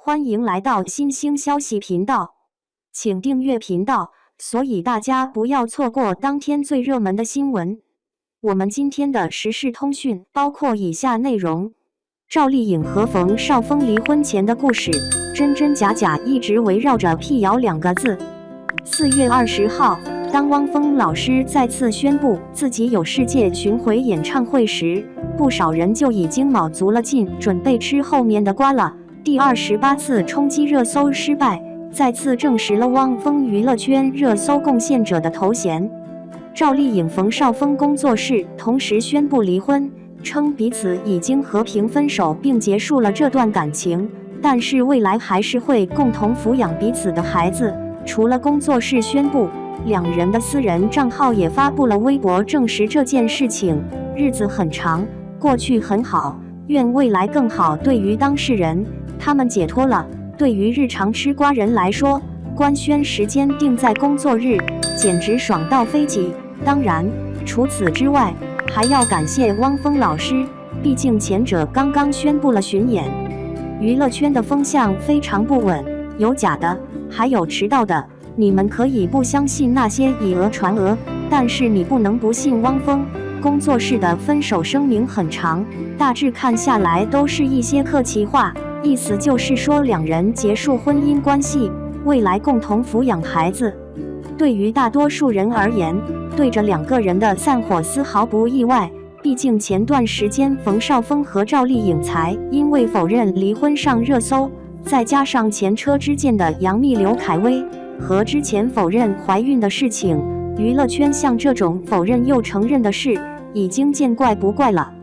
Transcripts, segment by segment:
欢迎来到新兴消息频道，请订阅频道，所以大家不要错过当天最热门的新闻。我们今天的时事通讯包括以下内容：赵丽颖和冯绍峰离婚前的故事，真真假假一直围绕着辟谣2个字。4月20号，当汪峰老师再次宣布自己有世界巡回演唱会时，不少人就已经卯足了劲，准备吃后面的瓜了。第28次冲击热搜失败，再次证实了汪峰娱乐圈热搜贡献者的头衔。赵丽颖、冯绍峰工作室同时宣布离婚，称彼此已经和平分手并结束了这段感情，但是未来还是会共同抚养彼此的孩子。除了工作室宣布，两人的私人账号也发布了微博证实这件事情。日子很长，过去很好，愿未来更好。对于当事人，他们解脱了。对于日常吃瓜人来说，官宣时间定在工作日，简直爽到飞起。当然，除此之外，还要感谢汪峰老师，毕竟前者刚刚宣布了巡演。娱乐圈的风向非常不稳，有假的，还有迟到的。你们可以不相信那些以讹传讹，但是你不能不信汪峰工作室的分手声明很长，大致看下来都是一些客气话，意思就是说两人结束婚姻关系，未来共同抚养孩子。对于大多数人而言，对着2个人的散伙丝毫不意外，毕竟前段时间冯绍峰和赵丽颖才因为否认离婚上热搜，再加上前车之鉴的杨幂刘恺威和之前否认怀孕的事情，娱乐圈像这种否认又承认的事已经见怪不怪了。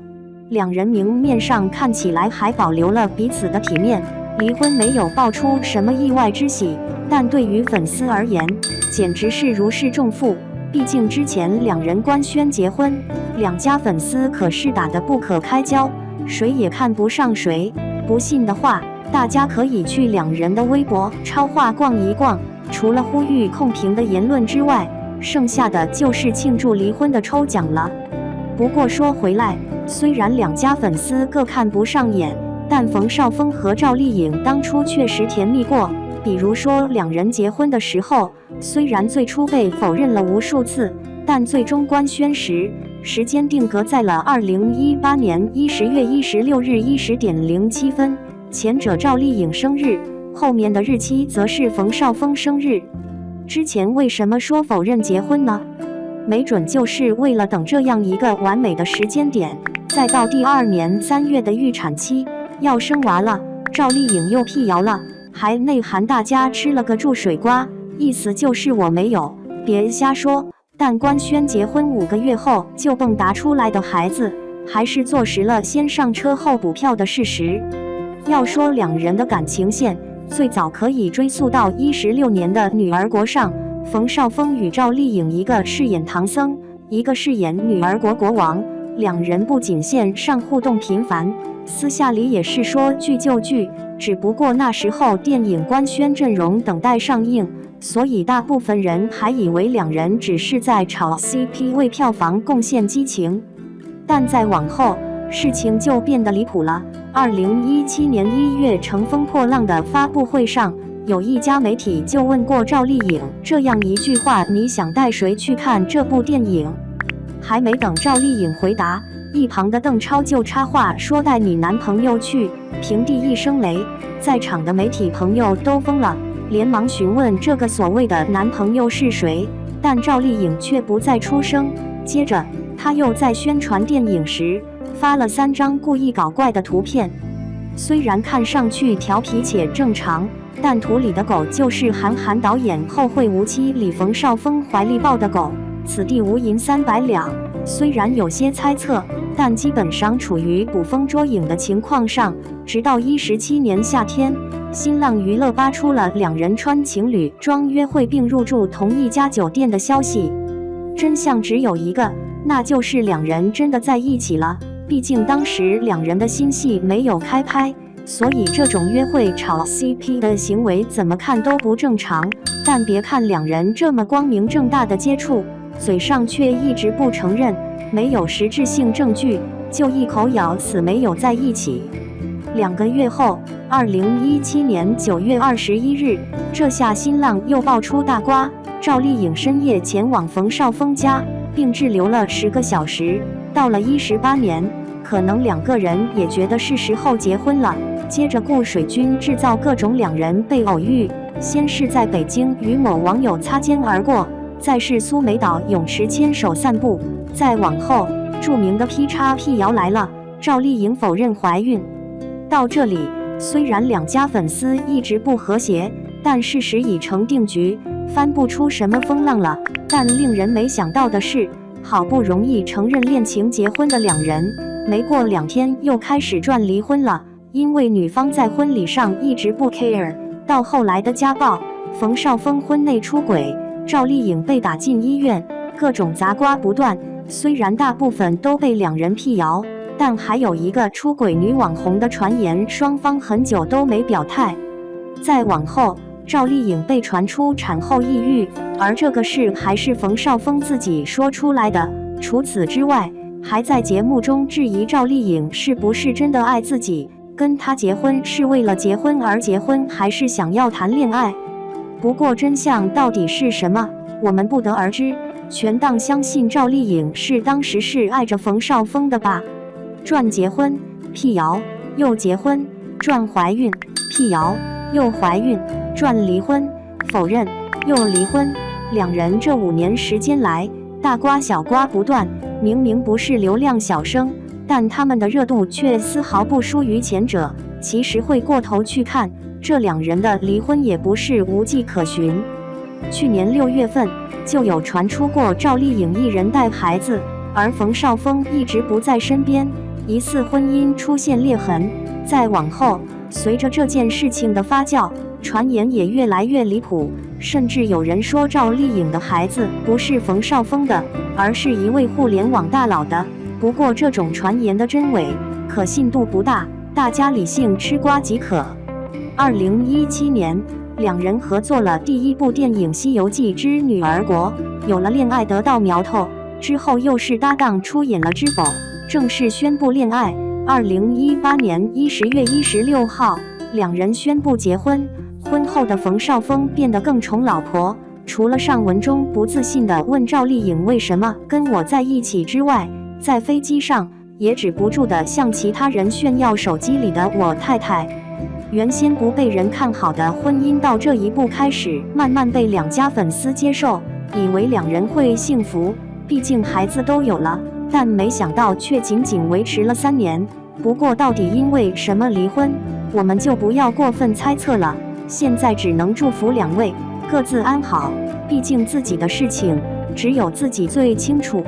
两人明面上看起来还保留了彼此的体面，离婚没有爆出什么意外之喜，但对于粉丝而言，简直是如释重负。毕竟之前两人官宣结婚，两家粉丝可是打得不可开交，谁也看不上谁。不信的话，大家可以去两人的微博超话逛一逛，除了呼吁控评的言论之外，剩下的就是庆祝离婚的抽奖了。不过说回来，虽然两家粉丝各看不上眼，但冯绍峰和赵丽颖当初确实甜蜜过。比如说两人结婚的时候，虽然最初被否认了无数次，但最终官宣时，时间定格在了2018年10月16日10点07分，前者赵丽颖生日，后面的日期则是冯绍峰生日。之前为什么说否认结婚呢？没准就是为了等这样一个完美的时间点，再到第2年3月的预产期要生娃了，赵丽颖又辟谣了，还内涵大家吃了个注水瓜，意思就是我没有，别瞎说。但官宣结婚5个月后就蹦跶出来的孩子，还是坐实了先上车后补票的事实。要说两人的感情线，最早可以追溯到16年的《女儿国》上，冯绍峰与赵丽颖一个饰演唐僧，一个饰演女儿国国王，两人不仅线上互动频繁，私下里也是说剧就剧，只不过那时候电影官宣阵容等待上映，所以大部分人还以为两人只是在炒 CP 为票房贡献激情。但再往后，事情就变得离谱了。2017年1月乘风破浪的发布会上，有一家媒体就问过赵丽颖这样一句话：你想带谁去看这部电影？还没等赵丽颖回答，一旁的邓超就插话说带你男朋友去。平地一声雷，在场的媒体朋友都疯了，连忙询问这个所谓的男朋友是谁，但赵丽颖却不再出声。接着她又在宣传电影时发了3张故意搞怪的图片，虽然看上去调皮且正常，但图里的狗就是韩寒导演《后会无期》里冯绍峰怀里抱的狗，此地无银300两。虽然有些猜测，但基本上处于捕风捉影的情况上。直到17年夏天，新浪娱乐扒出了两人穿情侣装约会并入住同一家酒店的消息。真相只有一个，那就是两人真的在一起了。毕竟当时两人的新戏没有开拍，所以这种约会炒 CP 的行为怎么看都不正常。但别看两人这么光明正大的接触，嘴上却一直不承认，没有实质性证据，就一口咬死没有在一起。2个月后，2017年9月21日，这下新浪又爆出大瓜，赵丽颖深夜前往冯绍峰家，并滞留了10个小时。到了18年，可能2个人也觉得是时候结婚了。接着顾水军制造各种2人被偶遇，先是在北京与某网友擦肩而过，再是苏梅岛泳池牵手散步，再往后，著名的 P 谣来了，赵丽颖否认怀孕。到这里，虽然2家粉丝一直不和谐，但事实已成定局，翻不出什么风浪了。但令人没想到的是，好不容易承认恋情结婚的2人，没过2天又开始转离婚了。因为女方在婚礼上一直不 care， 到后来的家暴，冯绍峰婚内出轨，赵丽颖被打进医院，各种杂瓜不断。虽然大部分都被2人辟谣，但还有一个出轨女网红的传言，双方很久都没表态。再往后，赵丽颖被传出产后抑郁，而这个事还是冯绍峰自己说出来的。除此之外，还在节目中质疑赵丽颖是不是真的爱自己，跟他结婚是为了结婚而结婚，还是想要谈恋爱。不过真相到底是什么，我们不得而知，全当相信赵丽颖当时是爱着冯绍峰的吧。转结婚，辟谣，又结婚；转怀孕，辟谣，又怀孕；转离婚，否认，又离婚。2人这5年时间来，大瓜小瓜不断，明明不是流量小生，但他们的热度却丝毫不输于前者。其实会过头去看，这2人的离婚也不是无迹可寻。去年6月份就有传出过赵丽颖一人带孩子，而冯绍峰一直不在身边，疑似婚姻出现裂痕。再往后，随着这件事情的发酵，传言也越来越离谱，甚至有人说赵丽颖的孩子不是冯绍峰的，而是一位互联网大佬的。不过这种传言的真伪可信度不大，大家理性吃瓜即可。2017年，2人合作了第1部电影《西游记之女儿国》，有了恋爱得到苗头，之后又是搭档出演了《知否》，正式宣布恋爱。2018年10月16号，2人宣布结婚。婚后的冯绍峰变得更宠老婆，除了上文中不自信地问赵丽颖为什么跟我在一起之外，在飞机上也止不住地向其他人炫耀手机里的我太太。原先不被人看好的婚姻，到这一步开始慢慢被2家粉丝接受，以为2人会幸福，毕竟孩子都有了，但没想到却仅仅维持了3年。不过到底因为什么离婚，我们就不要过分猜测了，现在只能祝福2位各自安好，毕竟自己的事情只有自己最清楚。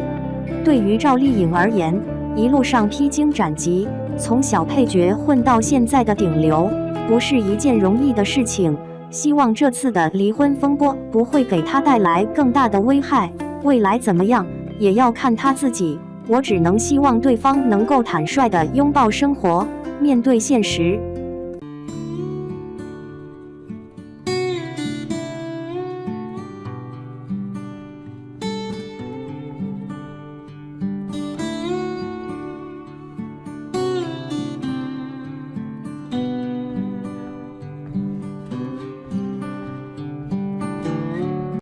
对于赵丽颖而言，一路上披荆斩棘，从小配角混到现在的顶流，不是一件容易的事情。希望这次的离婚风波不会给她带来更大的危害，未来怎么样也要看她自己。我只能希望对方能够坦率地拥抱生活，面对现实。